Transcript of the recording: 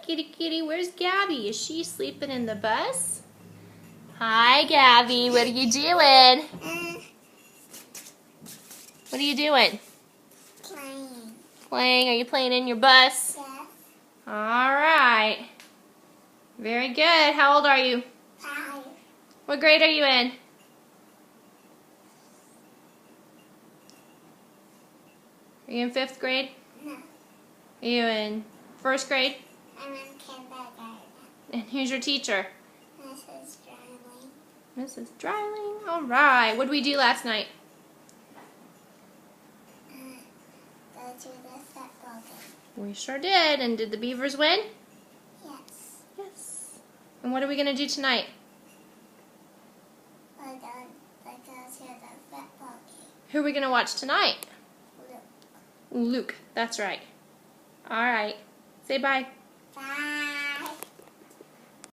kitty, kitty. Where's Gabby? Is she sleeping in the bus? Hi, Gabby. What are you doing? What are you doing? Playing. Playing? Are you playing in your bus? Yes. All right. Very good. How old are you? 5. What grade are you in? Are you in 5th grade? No. Are you in 1st grade? I'm in kindergarten. And who's your teacher? Mrs. Dryling. Mrs. Dryling. All right. What did we do last night? Go to the football game. We sure did. And did the Beavers win? Yes. Yes. And what are we going to do tonight? We're going to go to the football game. Who are we going to watch tonight? Look. Luke. That's right. All right. Say bye.